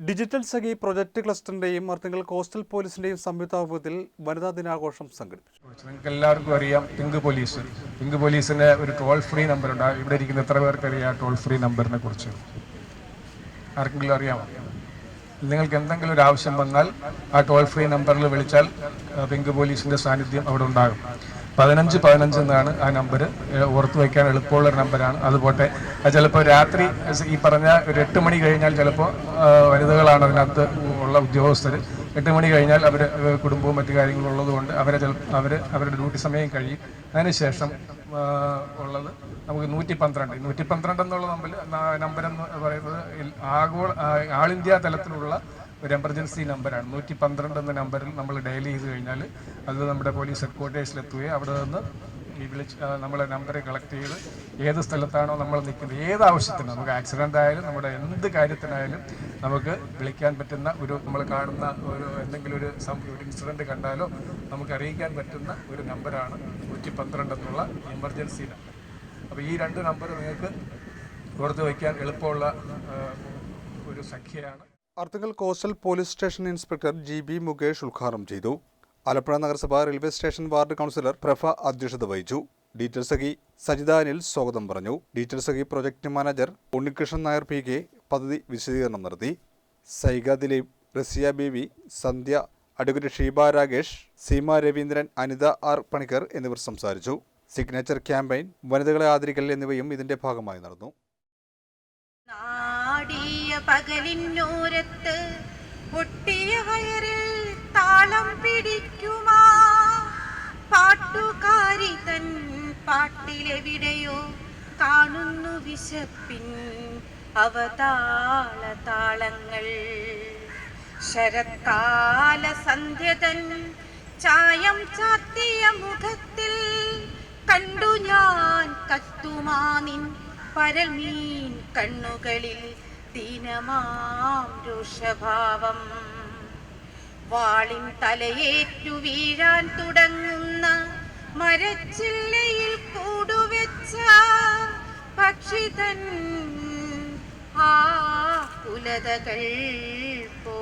Digital Sakhi project ക്ലസ്റ്ററിന്റെയും Arthunkal coastal പോലീസിന്റെയും സംയുക്താഭിമുഖ്യത്തിൽ വനിതാ ദിനാഘോഷം സംഘടിപ്പിച്ചു. നിങ്ങൾക്ക് എല്ലാവർക്കും അറിയാം പിങ്ക് പോലീസിന് ഒരു ടോൾ ഫ്രീ നമ്പർ ഉണ്ട്. ഇവിടെ ഇരിക്കുന്ന എത്ര പേർക്ക് അറിയാം ടോൾ ഫ്രീ നമ്പറിനെ കുറിച്ച്? ആർക്കെങ്കിലും അറിയാമോ? നിങ്ങൾക്ക് എന്തെങ്കിലും ഒരു ആവശ്യം വന്നാൽ ആ ടോൾ ഫ്രീ നമ്പറിൽ വിളിച്ചാൽ പിങ്ക് പോലീസിന്റെ സാന്നിധ്യം അവിടെ ഉണ്ടാകും. 1515 എന്നാണ് ആ നമ്പർ. ഓർത്തു വയ്ക്കാൻ എളുപ്പമുള്ളൊരു നമ്പറാണ്. അതുപോട്ടെ ചിലപ്പോൾ രാത്രി ഈ പറഞ്ഞ ഒരു 8 മണി കഴിഞ്ഞാൽ ചിലപ്പോൾ വനിതകളാണ് അതിനകത്ത് ഉള്ള ഉദ്യോഗസ്ഥർ. 8 മണി കഴിഞ്ഞാൽ അവർ കുടുംബവും മറ്റു കാര്യങ്ങളും ഉള്ളതുകൊണ്ട് അവരുടെ ഡ്യൂട്ടി സമയം കഴിയും. അതിനുശേഷം ഉള്ളത് നമുക്ക് 112 എന്നുള്ള നമ്പർ എന്ന് പറയുന്നത് ആൾ ഇന്ത്യ തലത്തിലുള്ള ഒരു എമർജൻസി നമ്പറാണ്. 112 എന്ന നമ്പറിൽ നമ്മൾ ഡയൽ ചെയ്ത് കഴിഞ്ഞാൽ അത് നമ്മുടെ പോലീസ് ഹെഡ്ക്വാർട്ടേഴ്സിലെത്തുകയും അവിടെ നിന്ന് നമ്മളെ നമ്പർ കളക്ട് ചെയ്ത് ഏത് സ്ഥലത്താണോ നമ്മൾ നിൽക്കുന്നത്, ഏത് ആവശ്യത്തിനും, നമുക്ക് ആക്സിഡൻ്റ് ആയാലും നമ്മുടെ എന്ത് കാര്യത്തിനായാലും നമുക്ക് വിളിക്കാൻ പറ്റുന്ന നമ്മൾ കാണുന്ന എന്തെങ്കിലും ഒരു ഇൻസിഡൻറ്റ് കണ്ടാലോ നമുക്ക് അറിയിക്കാൻ പറ്റുന്ന ഒരു നമ്പറാണ് 112 എന്നുള്ള എമർജൻസി നമ്പർ. അപ്പോൾ ഈ 2 നമ്പർ നിങ്ങൾക്ക് ഓർത്ത് വയ്ക്കാൻ എളുപ്പമുള്ള ഒരു സംഖ്യയാണ്. Arthunkal coastal police station inspector GB Mukesh ഉദ്ഘാടനം ചെയ്തു. ആലപ്പുഴ നഗരസഭ railway station ward councillor Prabha അധ്യക്ഷത വഹിച്ചു. ഡിജിറ്റൽ സഖി സജിത അനിൽ സ്വാഗതം പറഞ്ഞു. Digital Sakhi project manager Unnikrishnan Nair PK പദ്ധതി വിശദീകരണം നടത്തി. സൈഗ ദിലീപ്, റസിയ ബേബി, സന്ധ്യ, അഡ്വക്കേറ്റ് ഷീബ രാകേഷ്, സീമ രവീന്ദ്രൻ, അനിത R പണിക്കർ എന്നിവർ സംസാരിച്ചു. സിഗ്നേച്ചർ ക്യാമ്പയിൻ, വനിതകളെ ആദരിക്കൽ എന്നിവയും ഇതിന്റെ ഭാഗമായി നടന്നു. പകലിന്നോരത്ത് പൊട്ടിയ വയറിൽ താളം പിടിക്കുമാ പാട്ടുകാരി തൻ പാട്ടിലെവിടെയോ കാണുന്നു വിശപ്പിൻ അവതാളതാളങ്ങൾ. ശരത്കാല സന്ധ്യതൻ ചായം ചാത്തിയ മുഖത്തിൽ കണ്ടു ഞാൻ കത്തുമാനിൻ പരൽമീൻ കണ്ണുകളിൽ ദീനമാം രോഷഭാവം. വാളിൻ തലയേറ്റു വീഴാൻ തുടങ്ങുന്ന മരച്ചില്ലയിൽ കൂടുവെച്ച പക്ഷിതൻ ആ കുലതകൾ പോ